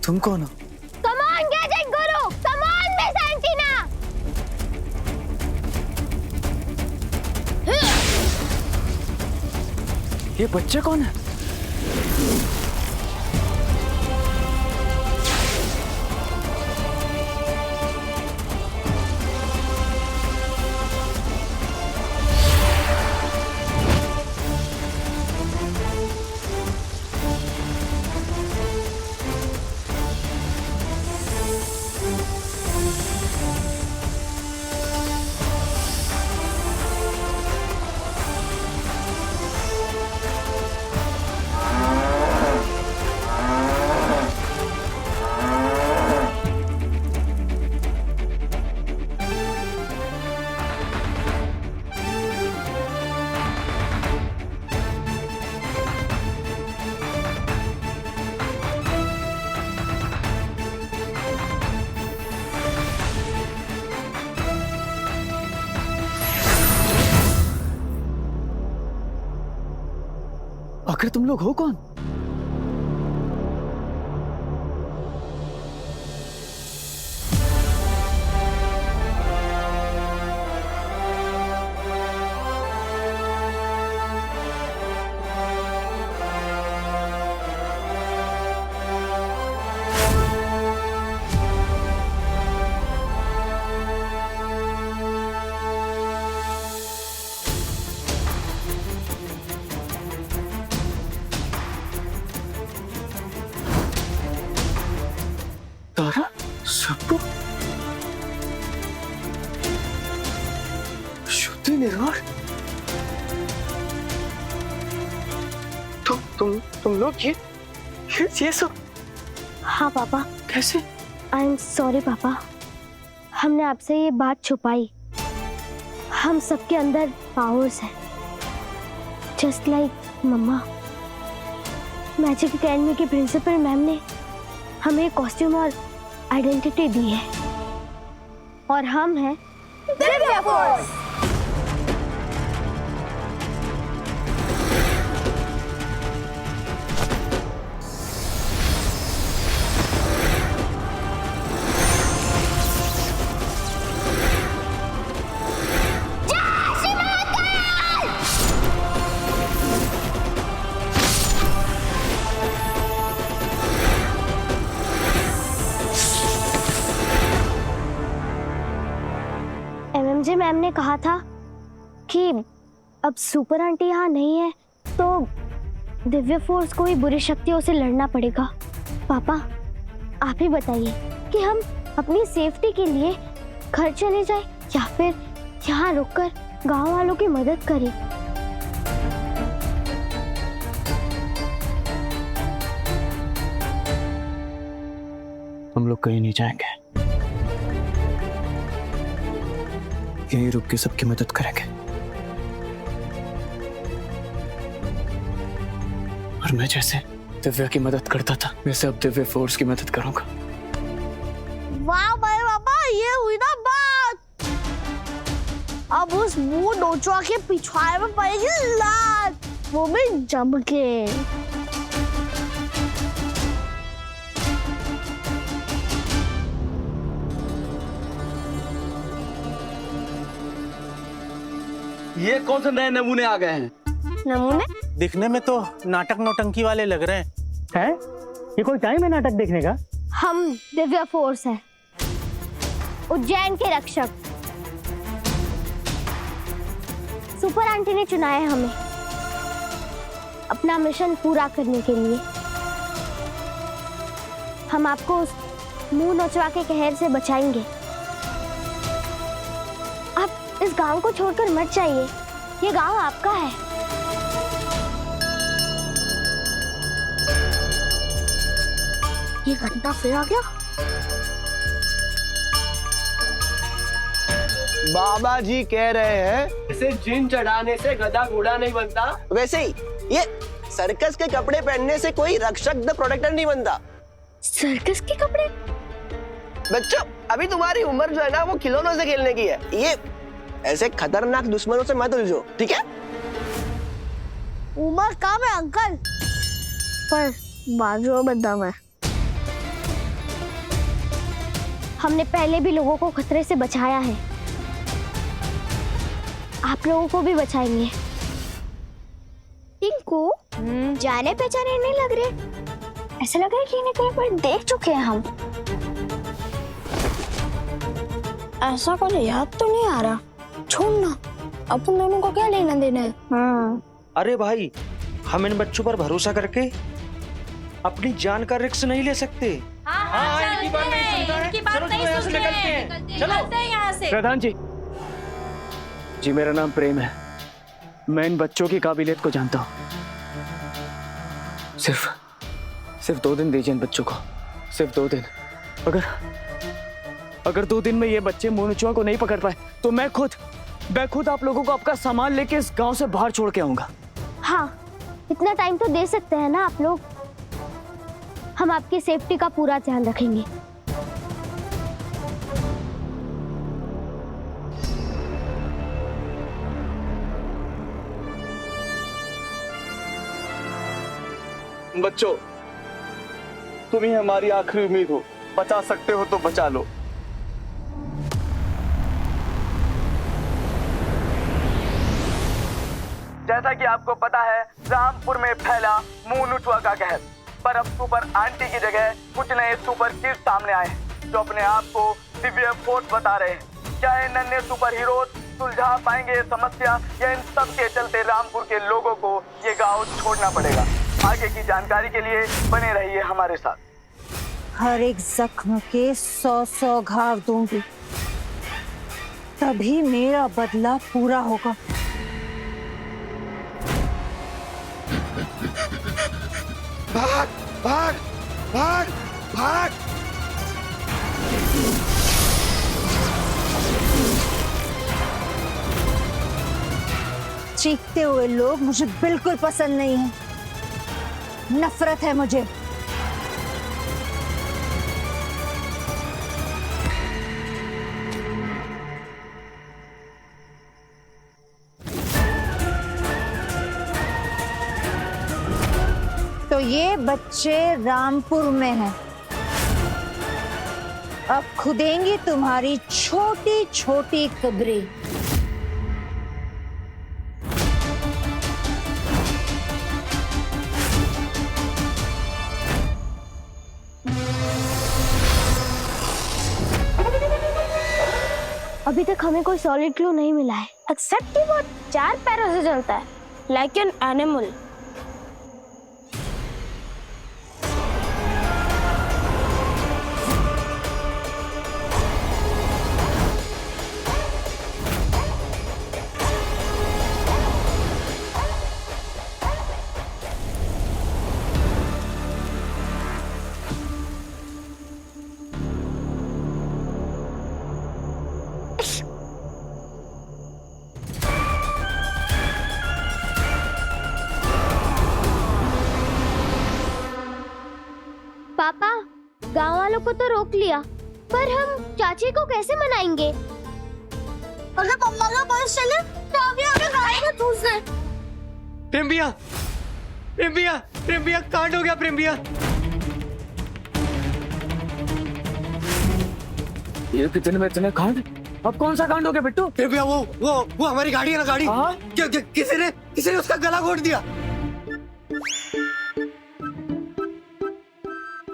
तुम कौन हो? Come on, Gadget Guru! Come on, Miss Antina! ये बच्चा कौन है? आखिर तुम लोग हो कौन? तारा, सप्पू, शुद्धि निर्वाण। तुम लोग ये सब? हाँ पापा। कैसे? आई एम सॉरी पापा, हमने आपसे ये बात छुपाई। हम सबके अंदर पावर्स हैं, जस्ट लाइक मम्मा। मैजिक एकेडमी के प्रिंसिपल मैम ने हमें कॉस्ट्यूम और आइडेंटिटी दी है, और हम हैं दिव्या फोर्स। एमएमजे मैम ने कहा था कि अब सुपर आंटी यहाँ नहीं है तो दिव्य फोर्स को ही बुरी शक्तियों से लड़ना पड़ेगा। पापा आप ही बताइए कि हम अपनी सेफ्टी के लिए घर चले जाए या फिर यहाँ रुककर गांव वालों की मदद करें। हम लोग कहीं नहीं जाएंगे, यहीं रुक के सबकी मदद करेंगे। और मैं जैसे दिव्या की मदद करता था, वैसे अब दिव्य फोर्स की मदद करूंगा। वाह भाई बाबा, ये हुई ना बात। अब उस मुंह नोचवा के पिछवाड़े में पड़ेगी लात, वो भी जम के। ये कौन से नए नमूने आ गए हैं? नमूने? दिखने में तो नाटक नौटंकी वाले लग रहे हैं। ये कोई टाइम है नाटक देखने का? हम दिव्या फोर्स है, उज्जैन के रक्षक। सुपर आंटी ने चुना है हमें अपना मिशन पूरा करने के लिए। हम आपको उस मुंह नोचवा के कहर से बचाएंगे। आप इस गांव को छोड़कर मत जाइए, ये गांव आपका है। ये घंटा फिर आ गया। बाबा जी कह रहे हैं इसे जिन चढ़ाने से गधा घोड़ा नहीं बनता, वैसे ही ये सर्कस के कपड़े पहनने से कोई रक्षक द प्रोटेक्टर नहीं बनता। सर्कस के कपड़े? बच्चों, अभी तुम्हारी उम्र जो है ना वो खिलौनों से खेलने की है। ये ऐसे खतरनाक दुश्मनों से मत उलझो, ठीक है? उम्र कम है अंकल, पर बाजू में दम है। हमने पहले भी लोगों को खतरे से बचाया है, आप लोगों को भी बचाएंगे। टिंकू, जाने पहचाने नहीं लग रहे, ऐसा लग रहा है कि इन्हें कहीं पर देख चुके हैं हम। ऐसा कुछ याद तो नहीं आ रहा, छोड़ना, अपन दोनों को क्या लेना देना है। हाँ। अरे भाई, हम इन बच्चों पर भरोसा करके अपनी जान का रिस्क नहीं ले सकते। हाँ, इनकी बात नहीं सुनता है। चलो यहाँ से निकलते हैं। चलो यहाँ से। प्रधान जी, जी मेरा नाम प्रेम है। मैं इन बच्चों की काबिलियत को जानता हूँ। सिर्फ 2 दिन दीजिए इन बच्चों को, सिर्फ 2 दिन। अगर 2 दिन में ये बच्चे मोनुचुआ को नहीं पकड़ पाए तो मैं खुद आप लोगों को आपका सामान लेके इस गांव से बाहर छोड़ के आऊंगा। हाँ, इतना टाइम तो दे सकते हैं ना आप लोग। हम आपकी सेफ्टी का पूरा ध्यान रखेंगे। बच्चों, तुम ही हमारी आखिरी उम्मीद हो। बचा सकते हो तो बचा लो। जैसा कि आपको पता है, रामपुर में फैला मोनुचुआ का कहर, पर अब सुपर आंटी की जगह कुछ नए सुपर किड्स सामने आए हैं जो अपने आप को दिव्य फोर्स बता रहे हैं। क्या ये नन्हे सुपर हीरोज सुलझा पाएंगे ये समस्या, या इन सब के चलते रामपुर के लोगों को ये गांव छोड़ना पड़ेगा? आगे की जानकारी के लिए बने रहिए हमारे साथ। हर एक जख्म के 100 घाव दूंगी, तभी मेरा बदला पूरा होगा। भाग भाग भाग भाग। चीखते हुए लोग मुझे बिल्कुल पसंद नहीं है, नफरत है मुझे। तो ये बच्चे रामपुर में हैं। अब खुदेंगी तुम्हारी छोटी छोटी कब्रें। अभी तक हमें कोई सॉलिड क्लू नहीं मिला है, एक्सेप्ट कि वो 4 पैरों से चलता है, लाइक एन एनिमल। पापा, गांव वालों को तो रोक लिया, पर हम चाची को कैसे मनाएंगे? अगर मम्मा का बस चले तो अभी हमें गाड़ी में ठूस दे। प्रेम भैया, कांड हो गया प्रेम भैया। ये कितने में इतने कांड? अब कौन सा कांड हो गया बिट्टू? प्रेम भैया, वो हमारी गाड़ी है ना, गाड़ी। किसी ने उसका गला घोट दिया।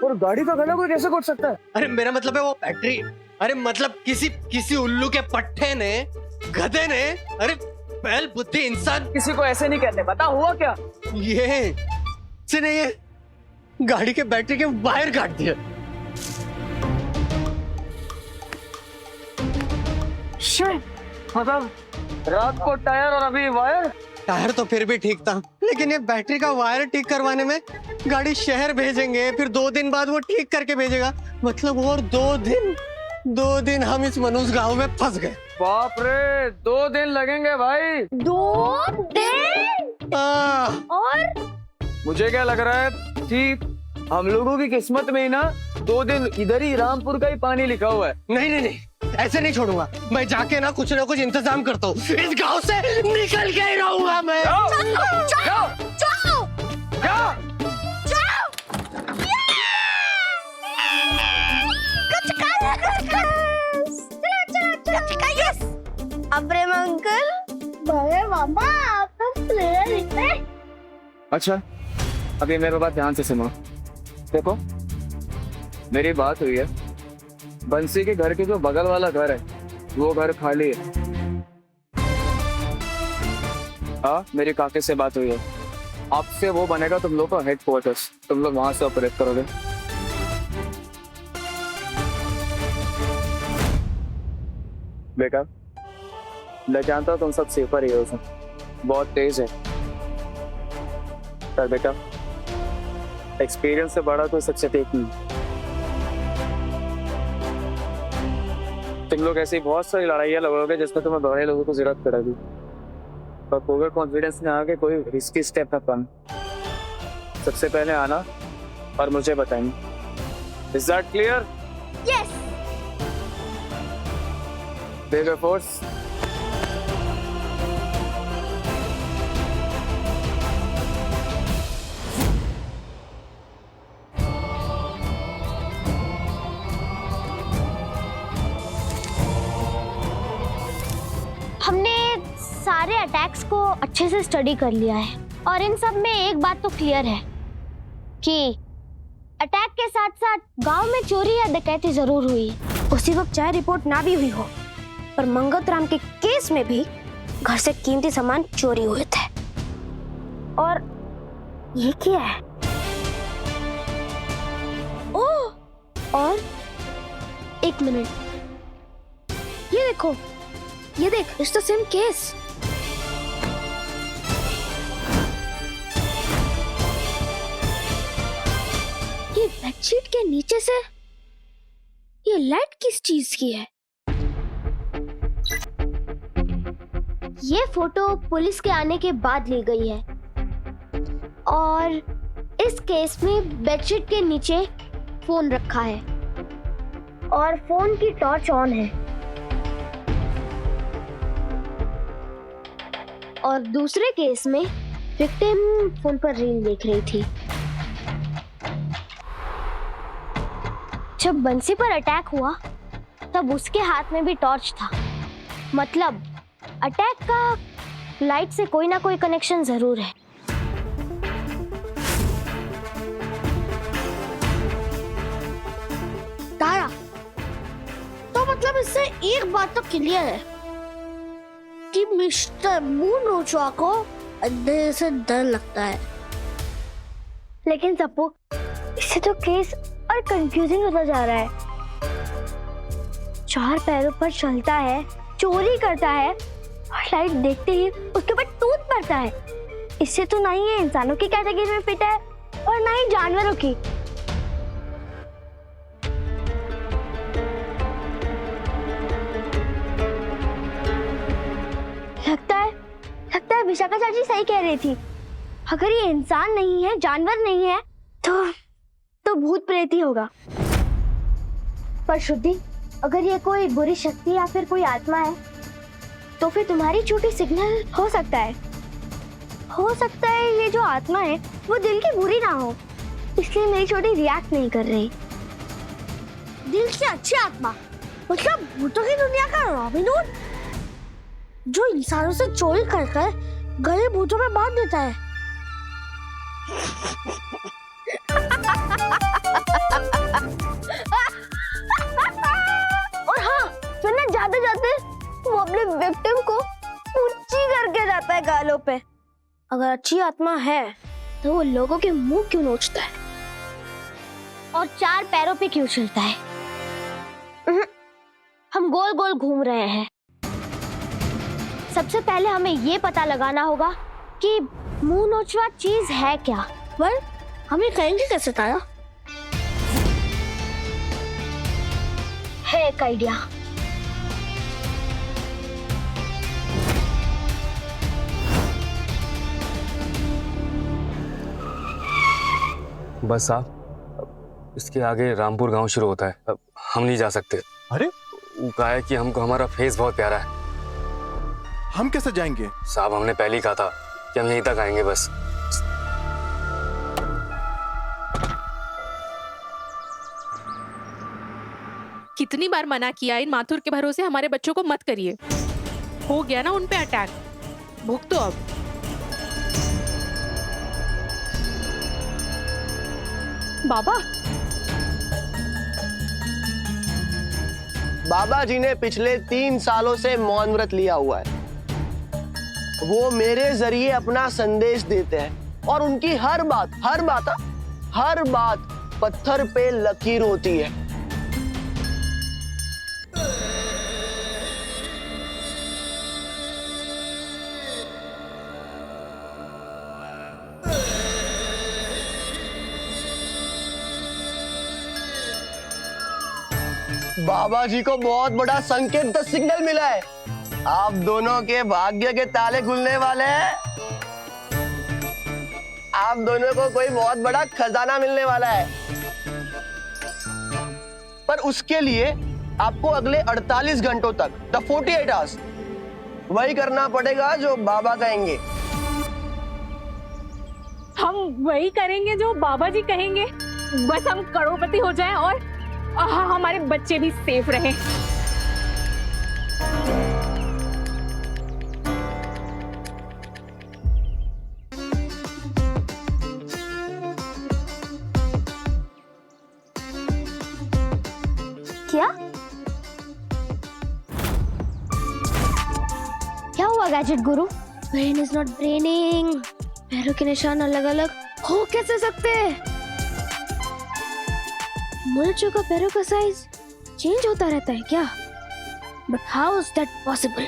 और गाड़ी का गला कोई कैसे घोट सकता है? अरे मेरा मतलब है वो बैटरी, अरे मतलब किसी उल्लू के पट्टे ने, गधे ने, अरे बैल बुद्धि इंसान किसी को ऐसे नहीं कहते। बता हुआ क्या? ये से नहीं है, गाड़ी के बैटरी के वायर काट दिया। मतलब रात को टायर और अभी वायर। टायर तो फिर भी ठीक था, लेकिन ये बैटरी का वायर ठीक करवाने में गाड़ी शहर भेजेंगे, फिर 2 दिन बाद वो ठीक करके भेजेगा। मतलब और 2 दिन हम इस मनुष्य गांव में फंस गए। बाप रे, 2 दिन लगेंगे भाई। 2 दिन? और मुझे क्या लग रहा है कि हम लोगों की किस्मत में ही ना 2 दिन इधर ही रामपुर का ही पानी लिखा हुआ है। नहीं, ऐसे नहीं छोड़ूंगा मैं। जाके ना कुछ इंतजाम करता हूँ, इस गांव से निकल के ही रहूंगा मैं। जाओ। कुछ कर यस अब प्रेम अंकल बड़े बाबा आपका प्लेयर इतने अच्छा, अब ये मेरे बात ध्यान से सुनो। देखो, मेरी बात हुई है, बंसी के घर के जो बगल वाला घर है वो घर खाली है। हाँ, मेरी काके से बात हुई है, आपसे वो बनेगा तुम लोग का हेडक्वार्टर्स, तुम लोग वहां से ऑपरेट करोगे। बेटा, मैं जानता हूँ तुम सब सेफर ही हो, बहुत तेज है, पर बेटा एक्सपीरियंस से बड़ा कोई सक्सेस नहीं। तुम लोग ऐसी बहुत सारी लड़ाइयाँ लड़ोगे जिसमें तुम्हें बड़े लोगों को जरूरत पड़ेगी, पर ओवर कॉन्फिडेंस में आके कोई रिस्की स्टेप न करना। सबसे पहले आना और मुझे बताएंगे। Is that clear? Yes Bigger force. हमने सारे अटैक्स को अच्छे से स्टडी कर लिया है और इन सब में एक बात तो क्लियर है कि अटैक के साथ साथ गांव में चोरी या डकैती जरूर हुई। उसी वक्त चाहे रिपोर्ट ना भी हुई हो, पर मंगतराम के केस में भी घर से कीमती सामान चोरी हुए थे। और ये क्या है? ओह, और एक मिनट, ये देखो, ये देख, इट्स द सेम केस। ये बेडशीट के नीचे से ये लाइट किस चीज की है? ये फोटो पुलिस के आने के बाद ली गई है और इस केस में बेडशीट के नीचे फोन रखा है और फोन की टॉर्च ऑन है और दूसरे केस में विक्टिम फोन पर रील देख रही थी। जब बंसी पर अटैक हुआ तब उसके हाथ में भी टॉर्च था, मतलब अटैक का लाइट से कोई ना कोई कनेक्शन जरूर है। तारा, तो मतलब इससे एक बात तो क्लियर है कि मिस्टर मूनोचुआ को अंधेरे से डर लगता है। लेकिन सप्पू, इससे तो केस और कंफ्यूजिंग होता जा रहा है। 4 पैरों पर चलता है, चोरी करता है और लाइट देखते ही उसके ऊपर टूट पड़ता है। इससे तो ना ही ये इंसानों की कैटेगरी में फिट है और ना ही जानवरों की। लगता है विशाखा चाची सही कह रही थी। अगर ये इंसान नहीं है, जानवर नहीं है, तो भूत प्रेत ही होगा। पर श्रुति, अगर ये कोई बुरी शक्ति या फिर कोई आत्मा है तो फिर तुम्हारी छोटी सिग्नल हो सकता है। हो सकता है ये जो आत्मा है वो दिल की बुरी ना हो, इसलिए मेरी छोटी रिएक्ट नहीं कर रही। दिल की अच्छी आत्मा, मतलब भूतों की दुनिया का रॉबिन हुड, जो इंसानों से चोरी कर गले भूतों में बांध देता है। और हाँ, फिर ना जाते जाते वो अपने विक्टिम को ऊंची करके जाता है गालों पे। अगर अच्छी आत्मा है तो वो लोगों के मुंह क्यों नोचता है और 4 पैरों पे क्यों चलता है? हम गोल गोल घूम रहे हैं। सबसे पहले हमें ये पता लगाना होगा कि मुंह नोचवा चीज है क्या। पर हम ये कहेंगे कैसे तारा? है एक आइडिया। बस साहब, इसके आगे रामपुर गांव शुरू होता है, अब हम नहीं जा सकते। अरे वो कहा है कि हमको हमारा फेस बहुत प्यारा है। हम कैसे जाएंगे? साहब, हमने पहले ही कहा था कि हम यहीं तक आएंगे बस। कितने कितनी बार मना किया, इन माथुर के भरोसे हमारे बच्चों को मत करिए। हो गया ना उन पे अटैक, भुगतो अब। बाबा, बाबा जी ने पिछले 3 सालों से मौन व्रत लिया हुआ है। वो मेरे जरिए अपना संदेश देते हैं और उनकी हर बात पत्थर पे लकीर होती है। बाबा जी को बहुत बड़ा संकेत सिग्नल मिला है। आप दोनों के भाग्य के ताले खुलने वाले हैं। आप दोनों को कोई बहुत बड़ा खजाना मिलने वाला है, पर उसके लिए आपको अगले 48 घंटों तक, द 48 आवर्स, वही करना पड़ेगा जो बाबा कहेंगे। हम वही करेंगे जो बाबा जी कहेंगे। बस हम करोड़पति हो जाएं और हमारे बच्चे भी सेफ रहें। क्या हुआ gadget guru? Brain is not braining. पैरों के निशान अलग अलग हो कैसे सकते? मुर्चों का पैरों का साइज चेंज होता रहता है क्या? But how is that possible?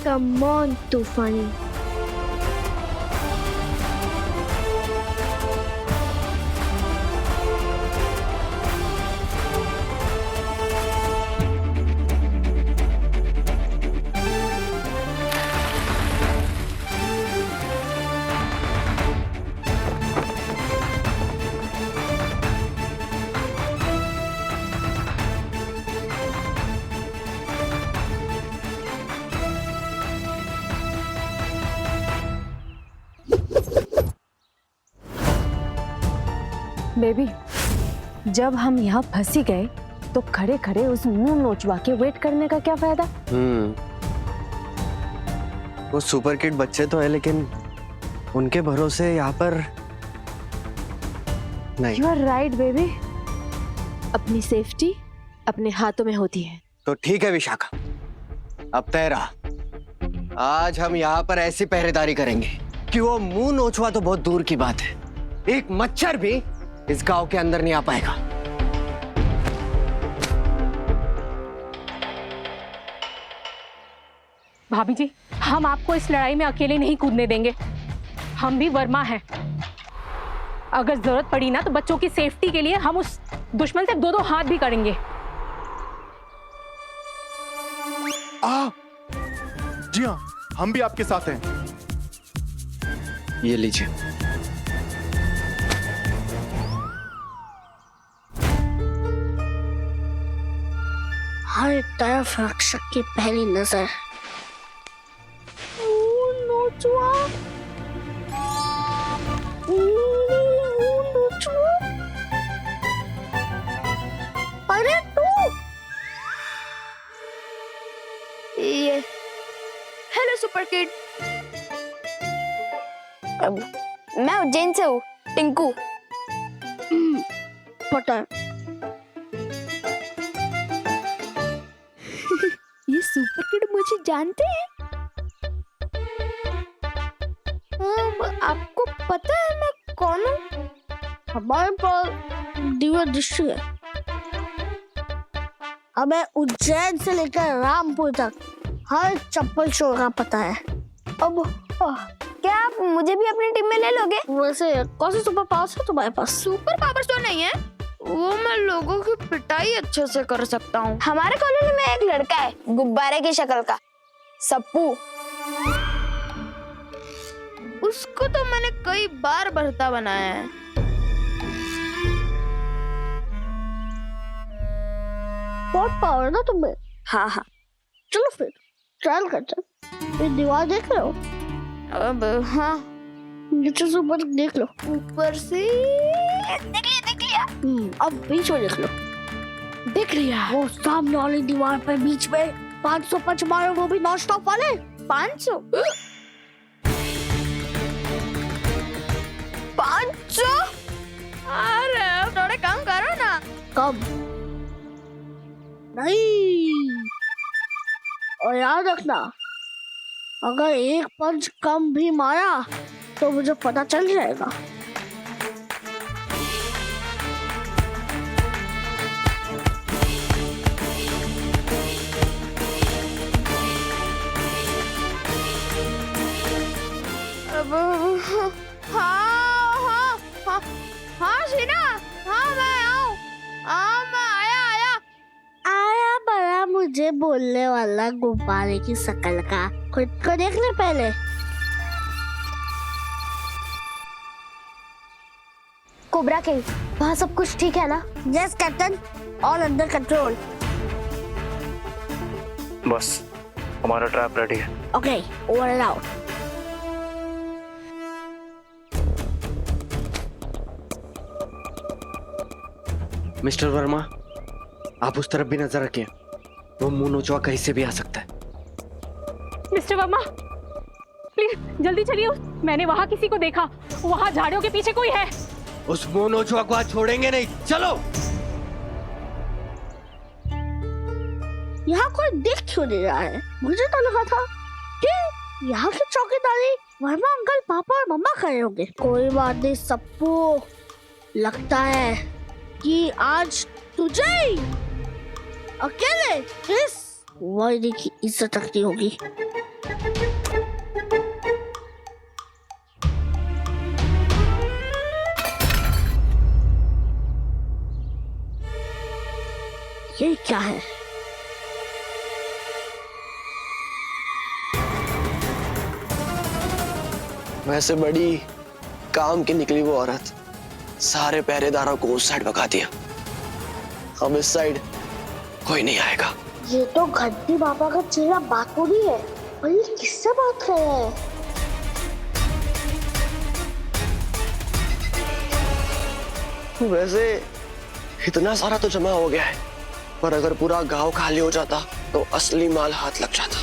Come on, तूफानी। बेबी, जब हम यहाँ फंस ही गए तो खड़े खड़े उस मुंह नोचवा के वेट करने का क्या फायदा? वो सुपर किड बच्चे तो है, लेकिन उनके भरोसे यहाँ पर नहीं। यू आर राइट बेबी, अपनी सेफ्टी अपने हाथों में होती है। तो ठीक है विशाखा, अब तय रहा। आज हम यहाँ पर ऐसी पहरेदारी करेंगे कि वो मुंह नोचवा तो बहुत दूर की बात है, एक मच्छर भी इस गांव के अंदर नहीं आ पाएगा। भाभी जी, हम आपको इस लड़ाई में अकेले नहीं कूदने देंगे। हम भी वर्मा हैं। अगर जरूरत पड़ी ना तो बच्चों की सेफ्टी के लिए हम उस दुश्मन से 2-2 हाथ भी करेंगे। जी हाँ, हम भी आपके साथ हैं। ये लीजिए। हर तरफ रक्षक की पहली नजर। अरे तू ये हेलो सुपर किड। मैं उज्जैन से हूँ, टिंकू। पता है। ये सुपर किड मुझे जानते हैं? आपको पता है मैं कौन हूँ? हमारे पास दिव्य दृष्टि है। हमें उज्जैन से लेकर रामपुर तक हर चप्पल चोर का पता है। अब क्या आप मुझे भी अपनी टीम में ले लोगे? वैसे कौन से सुपर पावर्स है तुम्हारे पास? सुपर पावर्स तो नहीं है, वो मैं लोगों की पिटाई अच्छे से कर सकता हूँ। हमारे कॉलोनी में एक लड़का है गुब्बारे की शक्ल का, सप्पू। उसको तो मैंने कई बार भरता बनाया है। बहुत पावर ना तुम्हें। हाँ हाँ, चलो फिर ट्रायल करते हैं। ये दीवार देख रहे हो? अब हाँ, नीचे से ऊपर देख लो। ऊपर से देख लिया। अब बीच में देख लो। दिख लिया। वो सामने वाली दीवार पे बीच में 500 पंच मारो, वो भी नॉन स्टॉप वाले। 500 500? अरे थोड़े कम करो ना। कम नहीं, और याद रखना अगर एक पंच कम भी मारा तो मुझे पता चल जाएगा। अब हाँ शीना, हाँ मैं आऊँ। हाँ मैं आया। आया बड़ा मुझे बोलने वाला गुब्बारे की शक्ल का, खुद को देख ले पहले। कोबरा किंग, वहाँ सब कुछ ठीक है ना? Yes captain, all under control. बस हमारा ट्रैप रेडी है। Okay, over and out. Mister Verma, आप उस तरफ भी नजर रखें, वो मुंह नोचवा कहीं से भी आ सकता है। मिस्टर वर्मा प्लीज जल्दी चलिए, मैंने वहाँ किसी को देखा, वहाँ झाड़ियों के पीछे कोई है। उस मुंह नोचवा को आज छोड़ेंगे नहीं, चलो। यहाँ कोई देख क्यों नहीं रहा है? मुझे तो लगा था कि यहाँ की चौकीदारी वर्मा अंकल, पापा और मम्मा करे होंगे। कोई बात नहीं सप्पू, लगता है कि आज तुझे ही अकेले इस वायदे की इज्जत रखनी होगी। ये क्या है? वैसे बड़ी काम की निकली वो औरत, सारे पहरेदारों को उस साइड भगा दिया। अब इस साइड कोई नहीं आएगा। ये तो घंटी बाबा का चेहरा बाकुड़ी है, और ये किससे बात कर रहे हैं? वैसे इतना सारा तो जमा हो गया है, पर अगर पूरा गांव खाली हो जाता तो असली माल हाथ लग जाता।